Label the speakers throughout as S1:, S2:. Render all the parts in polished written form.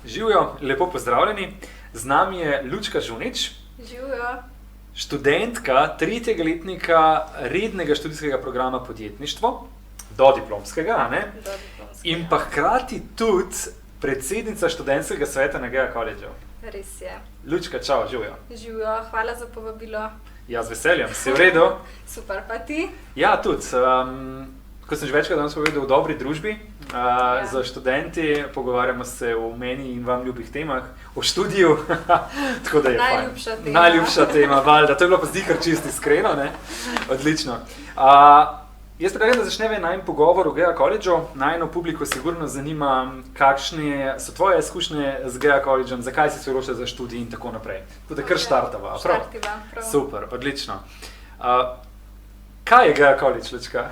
S1: Živijo, lepo pozdravljeni. Z nami je Lučka Žunič,
S2: Živijo.
S1: študentka tretjega letnika rednega študijskega programa podjetništvo, do diplomskega, a ne?
S2: Do diplomskega.
S1: In pa hkrati tudi predsednica študentskega sveta na GEA Collegeu.
S2: Res je.
S1: Lučka, čau, živijo.
S2: Živijo, hvala za povabilo.
S1: Ja, z veseljem, si v redu?
S2: Super, pa ti?
S1: Ja, tudi. Kot sem že večkrat danes povedal, v dobri družbi, za študenti, pogovarjamo se o meni in vam ljubih temah, o študiju, tako da je
S2: Najljubša
S1: fajn.
S2: tema.
S1: Najljubša tema, valjda, to je bilo pa zdikar čisto iskreno, ne? Odlično. Jaz predlagam, da začneva najin pogovor o GEA Collegeu. Najino publiko sigurno zanima, kakšne so tvoje izkušnje z GEA Collegeom, zakaj si se odločila za študij in tako naprej. Tako da kar štartava, prav?
S2: Štartiva, prav.
S1: Super, odlično. Kaj je GEA College, Lučka?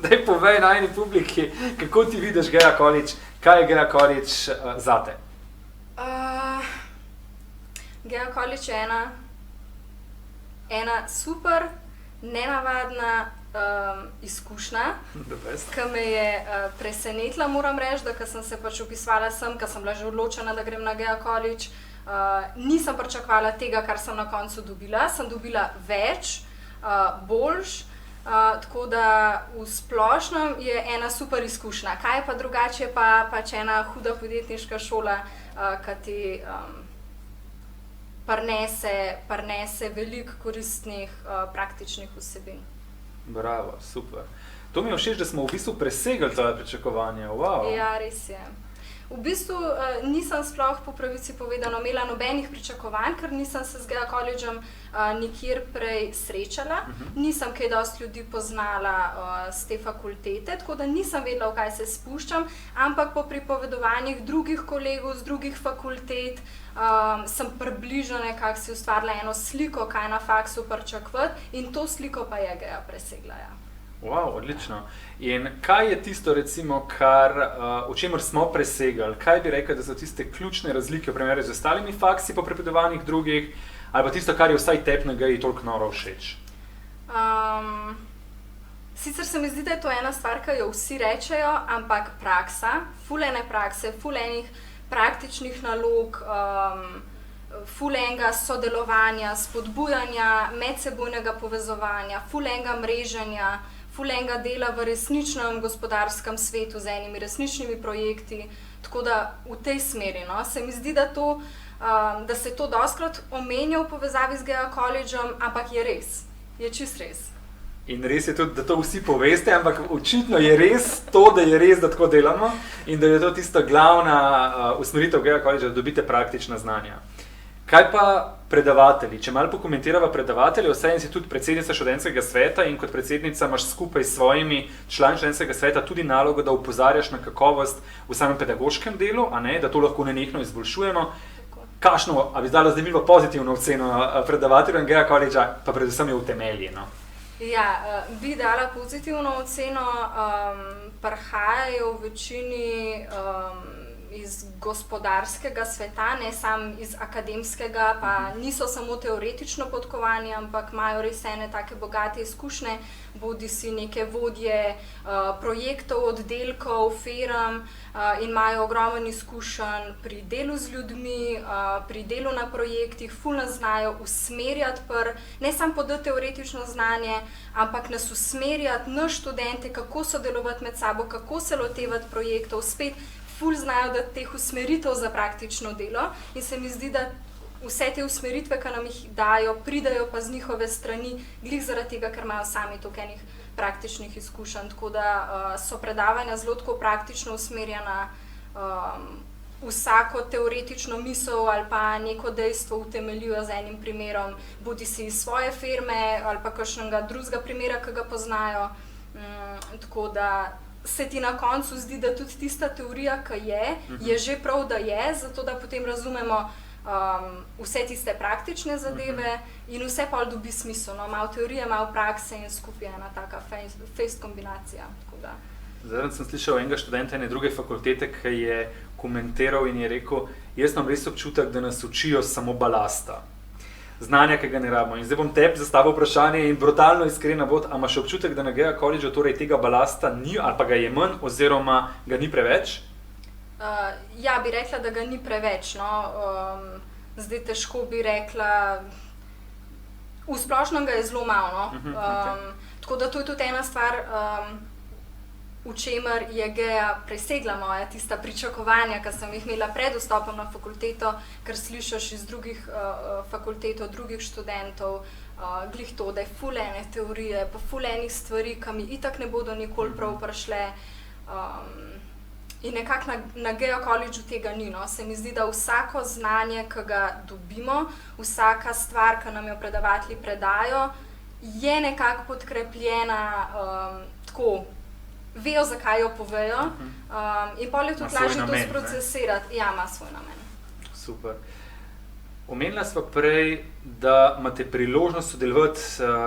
S1: Daj povej najini publiki, kako ti vidiš GEA College, kaj je GEA College zate?
S2: GEA College je ena super, nenavadna izkušnja, ki me je presenetila, moram reči, da ko sem se pač vpisovala sem, ko sem bila že odločena, da grem na GEA College, nisem pričakovala tega, kar sem na koncu dobila. Sem dobila več, boljš, tako da v splošnem je ena super izkušnja. Kaj je pa drugače, je pa pač ena huda podjetniška šola, ki ti prinese veliko koristnih praktičnih vsebin.
S1: Bravo, super. To mi je všeč, da smo v bistvu presegli tvoje pričakovanja. Wow.
S2: Ja, res je. V bistvu nisem sploh po pravici povedano imela nobenih pričakovanj, ker nisem se z GEA Collegem nikjer prej srečala. Nisem kaj dosti ljudi poznala z te fakultete, tako da nisem vedela, v kaj se spuščam, ampak po pripovedovanjih drugih kolegov z drugih fakultet sem približno nekako si ustvarila eno sliko, kaj na faksu pričakovati, in to sliko pa je GEA presegla, ja.
S1: Wow, odlično. In kaj je tisto, recimo, o čemer smo presegli? Kaj bi rekel, da so tiste ključne razlike v primerjavi z ostalimi faksi po prepredovanjih drugih, ali pa tisto, kar je vsaj tebi na GEA toliko noro všeč?
S2: Sicer se mi zdi, da je to ena stvar, ki jo vsi rečejo, ampak praksa, ful ene prakse, ful enih praktičnih nalog, ful enega sodelovanja, spodbujanja, medsebojnega povezovanja, ful enega mreženja, ful enega dela v resničnem gospodarskem svetu z enimi resničnimi projekti, tako da v tej smeri, no, se mi zdi, da se to dostikrat omenja v povezavi z GEA Collegem, ampak je res, je čisto res.
S1: In res je tudi, da to vsi poveste, ampak očitno je res to, da je res, da tako delamo in da je to tista glavna usmeritev GEA Collegea, da dobite praktična znanja. Kaj pa predavatelji? Če malo pokomentirava predavatelje, vsaj si tudi predsednica študentskega sveta in kot predsednica imaš skupaj s svojimi člani študentskega sveta tudi nalogo, da opozarjaš na kakovost v samem pedagoškem delu, a ne, da to lahko nenehno izboljšujemo. Kakšno, a bi zdala zanimivo pozitivno oceno predavateljev GEA Collegea, pa predvsem je utemeljeno?
S2: Ja, bi dala pozitivno oceno, prihajajo v večini iz gospodarskega sveta, ne samo iz akademskega, pa niso samo teoretično podkovani, ampak imajo res ene take bogate izkušnje, bodisi neke vodje projektov, oddelkov, firm, in imajo ogromen izkušenj pri delu z ljudmi, pri delu na projektih, ful nas znajo usmerjati, ne samo podati teoretično znanje, ampak nas usmerjati na študente, kako sodelovati med sabo, kako se lotevati projektov, spet ful znajo dati teh usmeritev za praktično delo, in se mi zdi, da vse te usmeritve, ki nam jih dajo, pridajo pa z njihove strani, glih zaradi tega, ker imajo sami toliko enih praktičnih izkušenj, tako da so predavanja zelo tako praktično usmerjena, vsako teoretično misel ali pa neko dejstvo utemeljujo z enim primerom, bodisi iz svoje firme ali pa kakšnega drugega primera, ki ga poznajo, tako da se ti na koncu zdi, da tudi tista teorija, ki je že prav, da je, zato da potem razumemo vse tiste praktične zadeve in vse pol dobi smisel, no, malo teorije, malo prakse in skupaj ena taka fejst kombinacija, tako da.
S1: Zdaj sem slišal enega študenta ene druge fakultete, ki je komentiral in je rekel, jaz imam res občutek, da nas učijo samo balasta. Znanja, ki ga ne rabimo. In zdaj bom tebi zastavil vprašanje in brutalno iskrena bod, a imaš občutek, da na GEA Collegeu torej tega balasta ni, ali pa ga je manj, oziroma ga ni preveč?
S2: Ja, bi rekla, da ga ni preveč. No. Zdaj težko bi rekla, v splošnem ga je zelo malo. No. Tako da to je tudi ena stvar, v čemer je Gea presegla moja tista pričakovanja, ki sem jih imela pred vstopom na fakulteto, ker slišiš iz drugih fakultet, od drugih študentov, glih to, da je ful ene teorije, pa ful enih stvari, ki mi itak ne bodo nikoli prav prišle. In nekako na Gea Collegeu tega ni. No. Se mi zdi, da vsako znanje, ki ga dobimo, vsaka stvar, ki nam jo predavatelji predajo, je nekako podkrepljena tako, vejo, zakaj jo povejo, in potem je tudi lažje to sprocesirati. Ja, ima svoj namen.
S1: Super. Omenila sva prej, da imate priložnost sodelovati,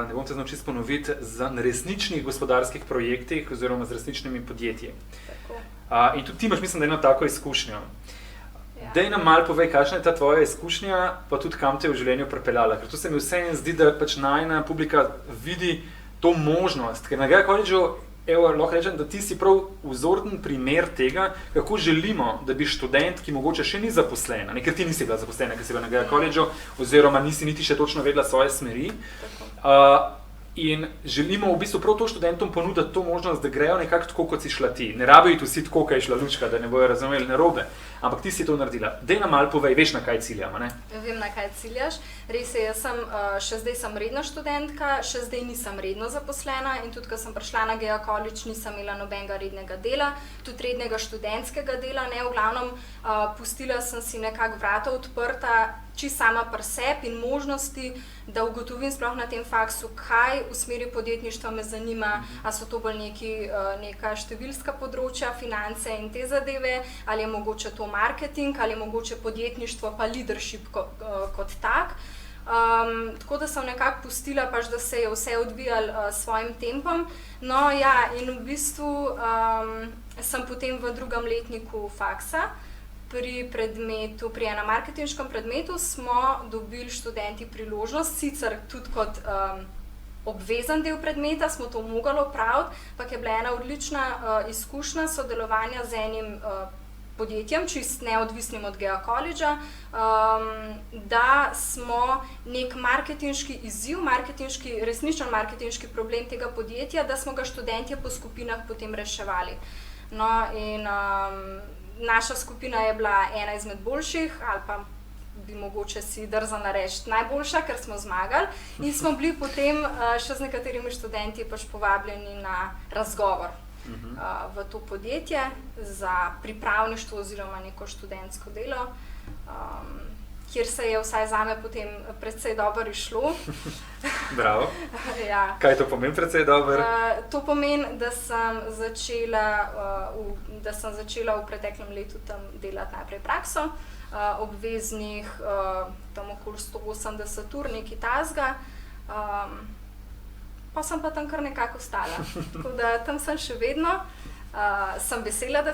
S1: ne bom se znal čisto ponoviti, na resničnih gospodarskih projektih oziroma z resničnimi podjetji.
S2: Tako.
S1: In tudi ti imaš, mislim, da eno tako izkušnjo.
S2: Ja.
S1: Daj nam malo povej, kakšna je ta tvoja izkušnja, pa tudi kam te je v življenju pripeljala. Ker to se mi vseeno zdi, da pač najina publika vidi to možnost. Ker na Gea Collegeu, lahko rečem, da ti si prav vzorten primer tega, kako želimo, da bi študent, ki mogoče še ni zaposlena, ker ti nisi bila zaposlena, ker si bila na Gea Collegeu, oziroma nisi niti še točno vedela svoje smeri. In želimo v bistvu prav to študentom ponuditi to možnost, da grejo nekako tako, kot si šla ti. Ne rabijo iti vsi tako, kot je šla Lučka, da ne bojo razumeli narobe. Ampak ti si to naredila. Dej nam malo povej, veš, na kaj ciljamo, ne?
S2: Vem, na kaj ciljaš. Res je, še zdaj sem redna študentka, še zdaj nisem redno zaposlena in tudi, ko sem prišla na Gea College, nisem imela nobenega rednega dela, tudi rednega študentskega dela, ne, v glavnem pustila sem si nekako vrata odprta, čisto sama pri sebi in možnosti, da ugotovim sploh na tem faksu, kaj v smeri podjetništva me zanima, a so to bolj neka številska področja, finance in te zadeve, ali je mogoče to marketing, ali je mogoče podjetništvo pa leadership kot tak. Tako da sem nekako pustila, pač, da se je vse odvijalo svojim tempom. No ja, in v bistvu sem potem v drugem letniku faksa, pri enem marketinškem predmetu smo dobili študenti priložnost, sicer tudi kot obvezen del predmeta smo to mogli opraviti, ampak je bila ena odlična izkušnja sodelovanja z enim podjetjem, čist neodvisnim od Gea Collegea, da smo nek marketinški izziv, resničen marketinški problem tega podjetja, da smo ga študentje po skupinah potem reševali. No, in naša skupina je bila ena izmed boljših, ali pa bi mogoče si drzala reči najboljša, ker smo zmagali. In smo bili potem še z nekaterimi študenti pač povabljeni na razgovor v to podjetje za pripravništvo oziroma neko študentsko delo, kjer se je vsaj zame potem precej dobro izšlo.
S1: Bravo.
S2: Ja.
S1: Kaj to pomeni precej dobro?
S2: To pomeni, da sem začela v preteklem letu tam delati najprej prakso, obveznih tam okoli 180 ur, nekaj tasga, pa sem pa tam kar nekako ostala. Tako da tam sem še vedno, sem vesela, da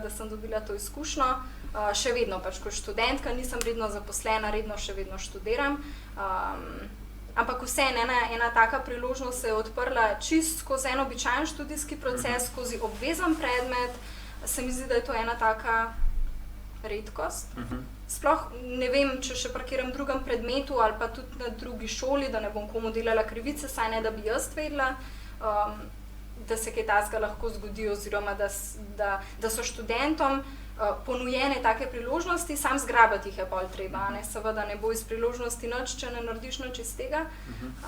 S2: sem dobila to izkušnjo. Še vedno pač kot študentka, nisem redno zaposlena, redno še vedno študiram. Ampak vseeno, ena taka priložnost se je odprla čisto skozi en običajen študijski proces, skozi obvezen predmet. Se mi zdi, da je to ena taka redkost. Sploh ne vem, če še pri katerem drugem predmetu ali pa tudi na drugi šoli, da ne bom komu delala krivice, saj ne, da bi jaz vedela, da se kaj takega lahko zgodi oziroma da so študentom ponujene take priložnosti, sam zgrabati jih je bolj treba, ne? Seveda ne bo iz priložnosti nič, če ne narediš nič iz tega,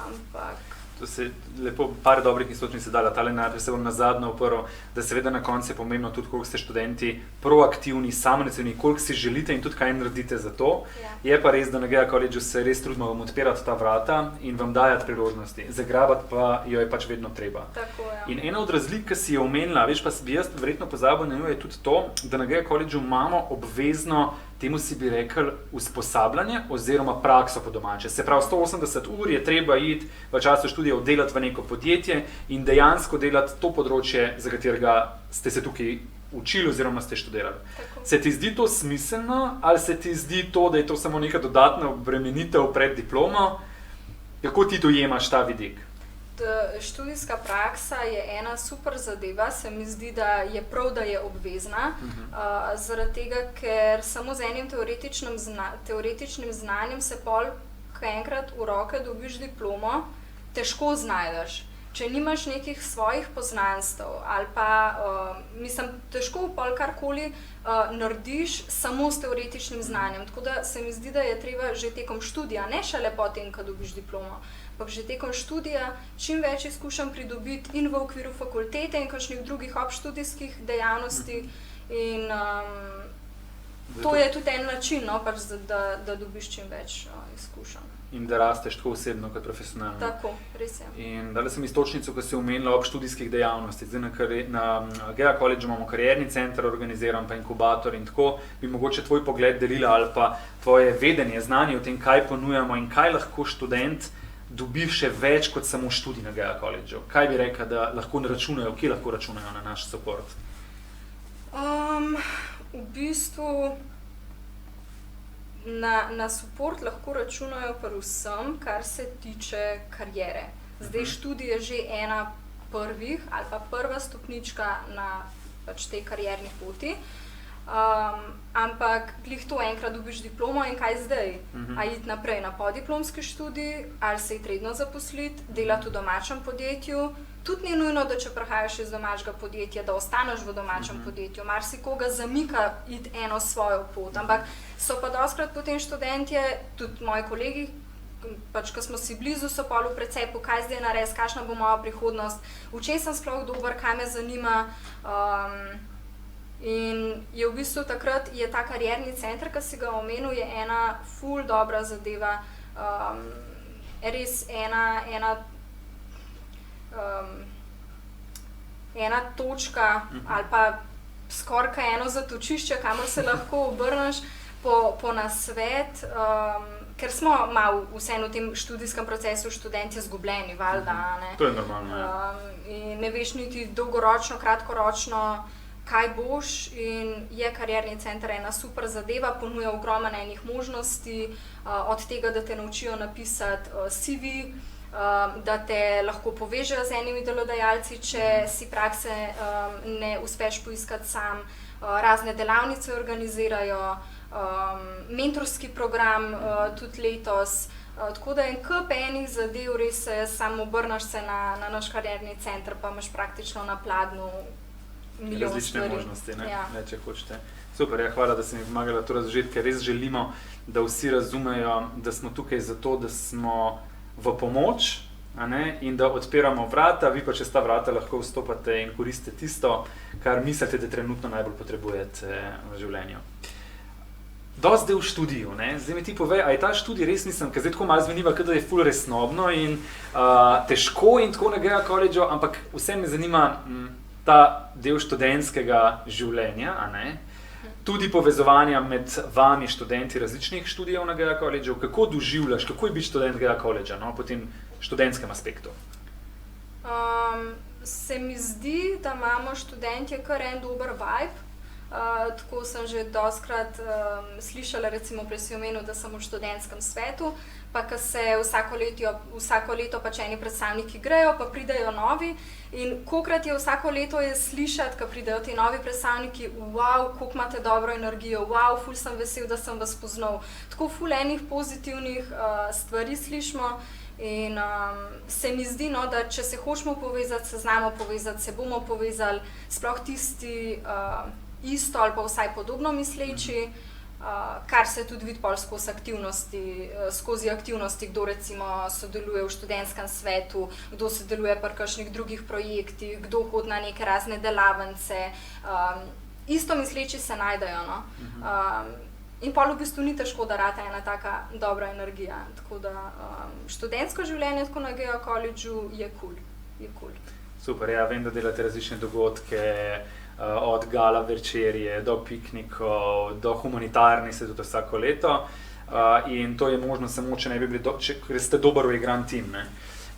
S2: ampak...
S1: To se lepo, par dobrih iztočnic se dala, tale najprej se bom nazadnje oprl, da seveda na koncu je pomembno tudi, koliko ste študenti proaktivni, samoiniciativni, koliko si želite in tudi kaj naredite za to.
S2: Ja.
S1: Je pa res, da na Gea Collegeu se res trudimo vam odpirati ta vrata in vam dajati priložnosti. Zagrabati pa jo je pač vedno treba.
S2: Tako, ja.
S1: In ena od razlik, ki si je omenila, veš, pa bi jaz verjetno pozabil na njo, je tudi to, da na Gea Collegeu imamo obvezno, temu si bi rekel, usposabljanje oziroma prakso po domače. Se pravi, 180 ur je treba iti v času študija oddelati v neko podjetje in dejansko delati to področje, za katerega ste se tukaj učili oziroma ste študirali.
S2: Tako.
S1: Se ti zdi to smiselno ali se ti zdi to, da je to samo neka dodatna obremenitev pred diplomo? Kako ti dojemaš ta vidik?
S2: študijska praksa je ena super zadeva, se mi zdi, da je prav, da je obvezna, zaradi tega, ker samo z enim teoretičnim znanjem se pol, ko enkrat v roke dobiš diplomo, težko znajdeš. Če nimaš nekih svojih poznanstev ali pa, težko pol karkoli narediš samo s teoretičnim znanjem. Tako da se mi zdi, da je treba že tekom študija, ne šele potem, ko dobiš diplomo, ampak že tekom študija čim več izkušenj pridobiti in v okviru fakultete in kakšnih drugih obštudijskih dejavnosti. In to je tudi en način, no, pač, da dobiš čim več izkušenj.
S1: In da rasteš tako osebno kot profesionalno.
S2: Tako, res je.
S1: In dala sem istočnico, ko si omenila ob študijskih dejavnosti. Zdaj na GEA Collegeu imamo karierni center organiziran, pa inkubator in tako. Bi mogoče tvoj pogled delila ali pa tvoje vedenje, znanje o tem, kaj ponujamo in kaj lahko študent dobi še več kot samo študij na GEA Collegeu. Kaj bi rekla, da lahko računajo, kje lahko računajo na naš support?
S2: V bistvu na support lahko računajo predvsem, kar se tiče kariere. Zdaj študij je že ena prvih ali pa prva stopnička na pač tej karierni poti, ampak glih to enkrat dobiš diplomo in kaj zdaj? A iti naprej na podiplomski študij, ali se iti redno zaposliti, delati v domačem podjetju. Tudi ni nujno, da če prihajaš iz domačega podjetja, da ostaneš v domačem podjetju. Marsikoga zamika iti eno svojo pot, ampak so pa dostikrat potem študentje, tudi moji kolegi, pač ko smo si blizu, so pol v precepu, kaj zdaj narediti, kakšna bo moja prihodnost, v čem sem sploh dober, kaj me zanima. In je v bistvu takrat je ta karierni center, ki si ga omenil, je ena ful dobra zadeva, res ena točka ali pa skoraj eno zatočišče, kamor se lahko obrneš po nasvet, ker smo malo vseeno v tem študijskem procesu študenti izgubljeni, valjda, ne.
S1: To je normalno, ja.
S2: In ne veš niti dolgoročno, kratkoročno, kaj boš, in je karierni center ena super zadeva, ponuja ogromno enih možnosti, od tega, da te naučijo napisati CV, da te lahko povežejo z enimi delodajalci, če si prakse ne uspeš poiskati sam, razne delavnice organizirajo, mentorski program tudi letos, tako da en kup enih zadev, res samo obrneš se na naš karierni center, pa imaš praktično na pladnju milijon
S1: različne
S2: stvari.
S1: možnosti, ne?
S2: Ja.
S1: Ne, če hočete. Super, ja, hvala, da si mi pomagala to razložiti, ker res želimo, da vsi razumejo, da smo tukaj zato, da smo v pomoč, a ne, in da odpiramo vrata, vi pa čez ta vrata lahko vstopate in koristite tisto, kar mislite, da trenutno najbolj potrebujete v življenju. Dosti del v študiju, ne? Zdaj mi ti povej, a je ta študij res, ker zdaj tako malo zveniva, da je ful resnobno in težko in tako na GEA Collegeu, ampak vse me zanima ta del študentskega življenja, a ne? Tudi povezovanja med vami, študenti različnih študijev na GEA Collegeu, kako doživljaš, kako je biti študent GEA Collegea, no, po tem študentskem aspektu?
S2: Se mi zdi, da imamo študentje kar en dober vibe. Tako sem že dostikrat slišala, recimo prej si omenil, da sem v študentskem svetu, pa ko se vsako leto pač eni predstavniki grejo, pa pridejo novi, in kolikrat je vsako leto je slišati, ko pridejo ti novi predstavniki, wow, koliko imate dobro energijo, wow, ful sem vesel, da sem vas spoznal. Tako ful enih pozitivnih stvari slišimo. In se mi zdi, no, da če se hočemo povezati, se znamo povezati, se bomo povezali, sploh tisti isto ali pa vsaj podobno misleči, kar se tudi vidi pol skozi aktivnosti, kdo recimo sodeluje v študentskem svetu, kdo sodeluje pri kakšnih drugih projektih, kdo hodi na neke razne delavnice, isto misleči se najdejo, no. In pol v bistvu ni težko, da rata ena taka dobra energija, tako da študentsko življenje tako na GEA Collegeu je kul.
S1: Super, ja, vem, da delate različne dogodke, od gala večerje do piknikov, do humanitarnih se tudi vsako leto, in to je možno samo, če ne bi bili, ker ste dober uigran tim, ne.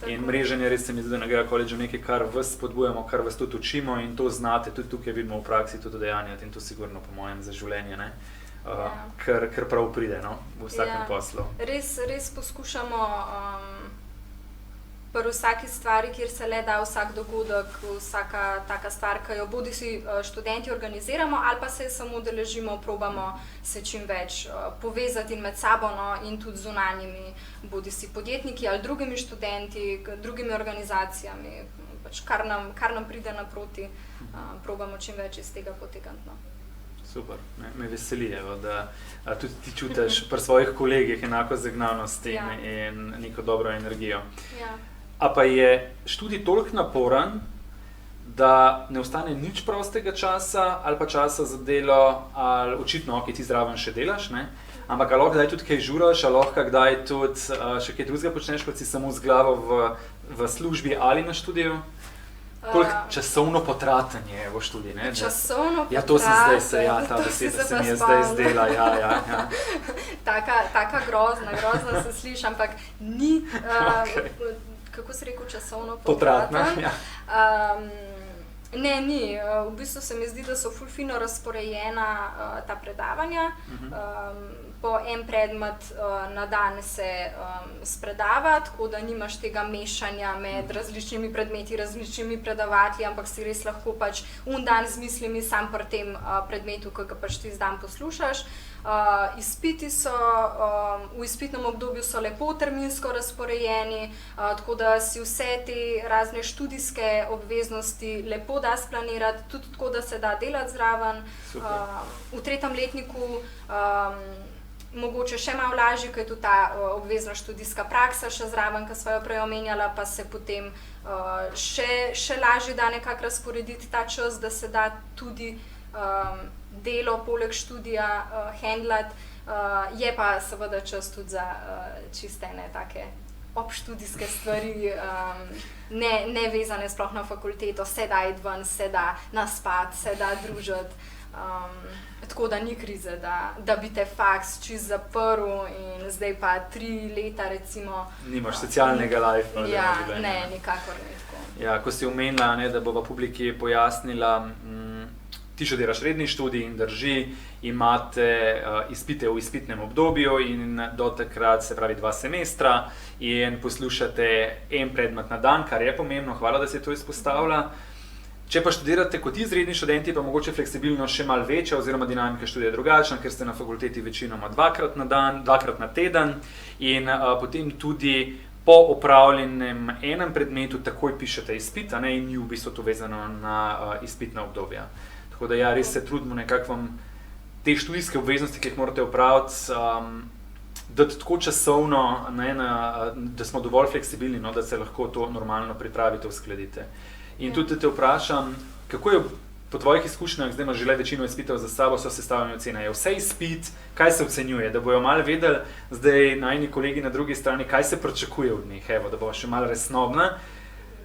S1: In mreženje res se mi zdi, da na GEA Collegeu nekaj, kar vas spodbujamo, kar vas tudi učimo in to znate, tudi tukaj vidimo v praksi tudi udejanjati in to sigurno po mojem za življenje, ne. Ker prav pride, no, v vsakem poslu.
S2: Res poskušamo pri vsaki stvari, kjer se le da vsak dogodek, vsaka taka stvar, ki jo bodi si študenti organiziramo ali pa se samo udeležimo, probamo se čim več povezati in med sabo, no, in tudi z zunanjimi, bodi si podjetniki ali drugimi študenti, drugimi organizacijami, pač kar nam pride naproti, probamo čim več iz tega potegniti. No.
S1: Super, me veseli, da tudi ti čutiš pri svojih kolegih enako zagnavnost in neko dobro energijo.
S2: Ja.
S1: A pa je študij toliko naporen, da ne ostane nič prostega časa ali pa časa za delo, ali očitno, ki ti zraven še delaš, ne? Ampak ali lahko kdaj tudi kaj žuraš, ali lahko kdaj tudi še kaj drugega počneš, kot si samo z glavo v službi ali na študiju? Koliko časovno potraten je v študiju, ne?
S2: Časovno potraten?
S1: Ja, to sem zdaj, ta beseda se mi je zdaj zdela, ja.
S2: Taka grozna se sliši, ampak ni, kako si rekel, časovno potraten?
S1: Potratna, ja.
S2: Ne, ni. V bistvu se mi zdi, da so ful fino razporejena ta predavanja. Po en predmet na dan se spredava, tako da nimaš tega mešanja med različnimi predmeti, različnimi predavatelji, ampak si res lahko pač dan z mislimi sam pri tem predmetu, ki ga pač ti dan poslušaš. Izpiti so, v izpitnem obdobju so lepo terminsko razporejeni, tako da si vse te razne študijske obveznosti lepo da splanirati, tudi tako, da se da delati zraven. V tretjem letniku mogoče še malo lažje, ker je tudi ta obvezna študijska praksa še zraven, ki sva jo prej omenjala, pa se potem še lažje da nekako razporediti ta čas, da se da tudi delo poleg študija handlati, je pa seveda čas tudi za čistene take obštudijske stvari, ne vezane sploh na fakulteto, se da iti ven, se da naspat, se da družiti. Tako da ni krize, da bi te faks čist zaprl in zdaj pa 3 leta recimo... Nimaš
S1: socialnega life.
S2: Ja, ne, nikakor ne tako.
S1: Ja, ko si omenila, da bova publiki pojasnila, ti študiraš redni študij in drži, imate izpite v izpitnem obdobju in do takrat, se pravi 2 semestra, in poslušate en predmet na dan, kar je pomembno, hvala, da si to izpostavila. Če pa študirate kot izredni študenti, pa mogoče fleksibilnost še malo večja oziroma dinamika študija je drugačna, ker ste na fakulteti večinoma 2krat na dan, 2krat na teden in potem tudi po opravljenem enem predmetu takoj pišete izpit, in ni v bistvu to vezano na izpitna obdobja. Tako da ja, res se trudimo nekako vam te študijske obveznosti, ki jih morate opraviti, dati tako časovno, da smo dovolj fleksibilni, da se lahko to normalno pripravite, uskladite. In tudi te vprašam, kako je po tvojih izkušnjah, zdaj imaš že večino izpitev za sabo, so sestavljene ocene. Je vse izpit, kaj se ocenjuje, da bojo malo vedeli, zdaj najni kolegi na drugi strani, kaj se pričakuje od njih, da bo še malo resnobna.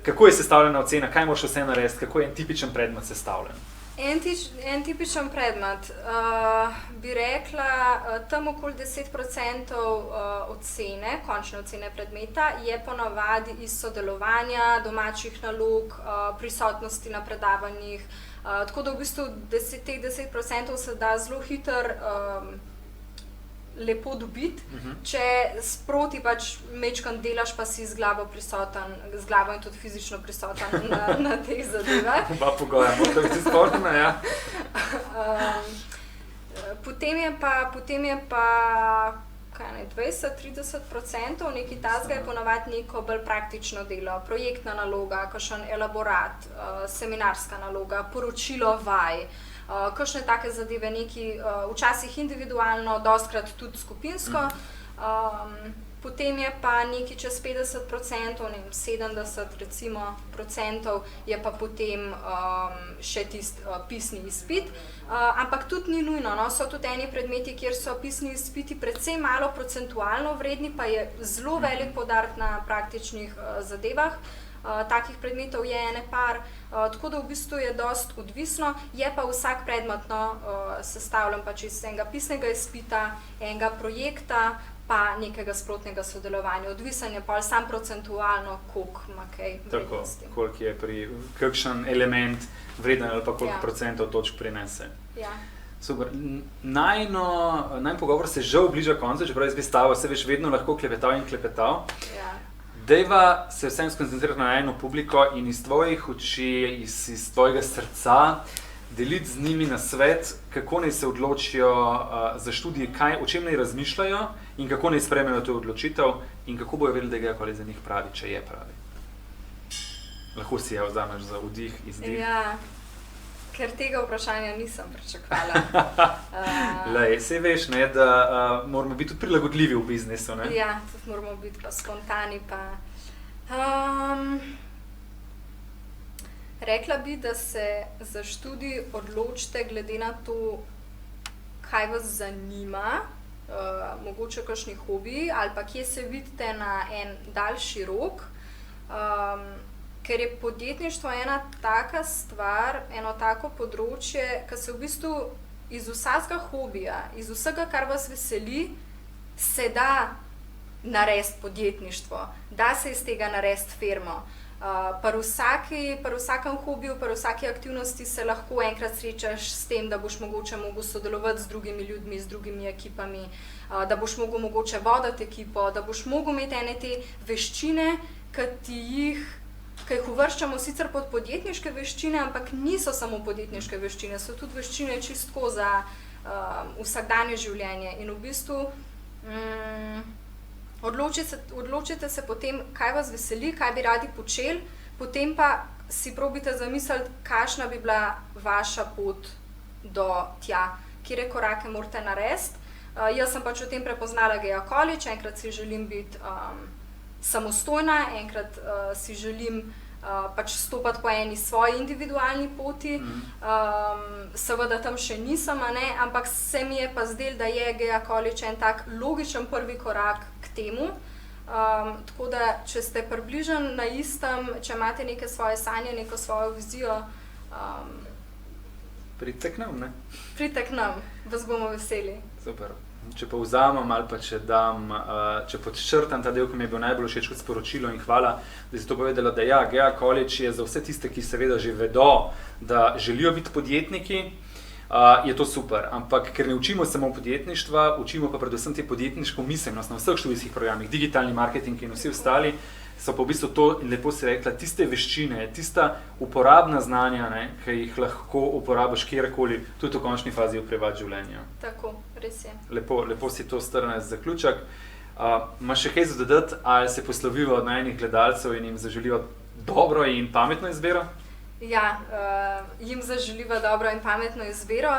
S1: Kako je sestavljena ocena, kaj moraš vse narediti, kako je en tipičen predmet sestavljen?
S2: En tipičen predmet, bi rekla, tam okoli 10% ocene, končne ocene predmeta, je ponavadi iz sodelovanja, domačih nalog, prisotnosti na predavanjih, tako da v bistvu teh 10% se da zelo hitro lepo dobiti, če sproti pač majčkeno delaš, pa si z glavo prisoten, z glavo in tudi fizično prisoten na teh zadevah.
S1: Oba pogoja, morate biti spomnjena, ja.
S2: Potem je pa 20-30% nekaj takega je ponavadi neko bolj praktično delo, projektna naloga, kakšen elaborat, seminarska naloga, poročilo vaj, kakšne take zadeve, neki včasih individualno, dostikrat tudi skupinsko. Potem je pa nekaj čez 50%, 70% recimo procentov, je pa potem še tisti pisni izpit. Ampak tudi ni nujno, so tudi eni predmeti, kjer so pisni izpiti predvsem malo procentualno vredni, pa je zelo velik poudarek na praktičnih zadevah. Takih predmetov je ene par, tako da v bistvu je dosti odvisno, je pa vsak predmet sestavljen pač iz enega pisnega izpita, enega projekta, pa nekega sprotnega sodelovanja. Odvisen je pa sam procentualno, koliko ima kaj vrednosti.
S1: Tako, koliko je pri kakšen element vreden ali pa koliko procentov točk prinese.
S2: Ja.
S1: Super. Najn pogovor se že obliža koncu, čeprav jaz bi stavil, se veš vedno lahko klepetal in klepetal.
S2: Ja.
S1: Dejva se vsem skoncentrirati na eno publiko in iz tvojih oči, iz tvojega srca deliti z njimi na svet, kako naj se odločijo za študij, o čem naj razmišljajo in kako naj sprejmejo to odločitev in kako bojo vedeli, da je GEA za njih pravi, če je pravi. Lahko si jo vzameš za vdih, izdih.
S2: Ja, ker tega vprašanja nisem pričakovala.
S1: Lej, saj veš, ne, da moramo biti tudi prilagodljivi v biznisu, ne?
S2: Ja, tudi moramo biti pa spontani. Rekla bi, da se za študij odločite glede na to, kaj vas zanima, mogoče kakšni hobiji ali pa kje se vidite na en daljši rok. Ker je podjetništvo ena taka stvar, eno tako področje, ki se v bistvu iz vsakega hobija, iz vsega, kar vas veseli, se da narediti podjetništvo, da se iz tega narediti firmo. Pri vsakem hobiju, pri vsaki aktivnosti se lahko enkrat srečaš s tem, da boš mogoče mogel sodelovati z drugimi ljudmi, z drugimi ekipami, da boš mogel mogoče voditi ekipo, da boš mogel imeti ene te veščine, ki jih uvrščamo sicer pod podjetniške veščine, ampak niso samo podjetniške veščine, so tudi veščine čistko za vsakdanje življenje. In v bistvu odločite se potem, kaj vas veseli, kaj bi radi počeli, potem pa si probite zamisliti, kakšna bi bila vaša pot do tja, katere korake morate narediti. Jaz sem pač v tem prepoznala GEA College, enkrat si želim biti samostojna, enkrat si želim pač stopati po eni svoji individualni poti. Seveda tam še nisem, ampak se mi je pa zdelo, da je GEA College en tak logičen prvi korak k temu. Tako da, če ste približno na istem, če imate neke svoje sanje, neko svojo vizijo,
S1: pridite k nam, ne?
S2: Pridite k nam, vas bomo veseli.
S1: Super. Če pa vzamem ali pa če podčrtam ta del, ki mi je bil najbolj všeč kot sporočilo in hvala, da si to povedala, da ja, GEA College je za vse tiste, ki seveda že vedo, da želijo biti podjetniki, je to super. Ampak ker ne učimo samo podjetništva, učimo pa predvsem te podjetniško miselnost na vseh študijskih programih, digitalni marketing in vsi ostali, so pa v bistvu to, in lepo si rekla, tiste veščine, tista uporabna znanja, ki jih lahko uporabiš kjerkoli, tudi v končni fazi v privat življenju.
S2: Tako, res je.
S1: Lepo si to strne za zaključek. Imaš še kaj za dodati, ali se posloviva od najnih gledalcev in jim zaželiva dobro in pametno izbiro?
S2: Ja, jim zaželiva dobro in pametno izbiro.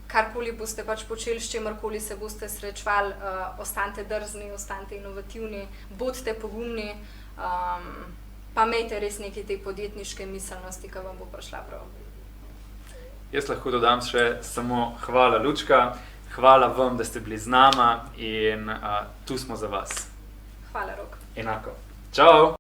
S2: Karkoli boste pač počeli, s čemarkoli se boste srečevali, ostanite drzni, ostanite inovativni, bodite pogumni, pa imejte res nekaj te podjetniške miselnosti, ki vam bo prišla prav.
S1: Jaz lahko dodam še samo hvala Lučka, hvala vam, da ste bili z nama in tu smo za vas.
S2: Hvala, Rok.
S1: Enako. Čau!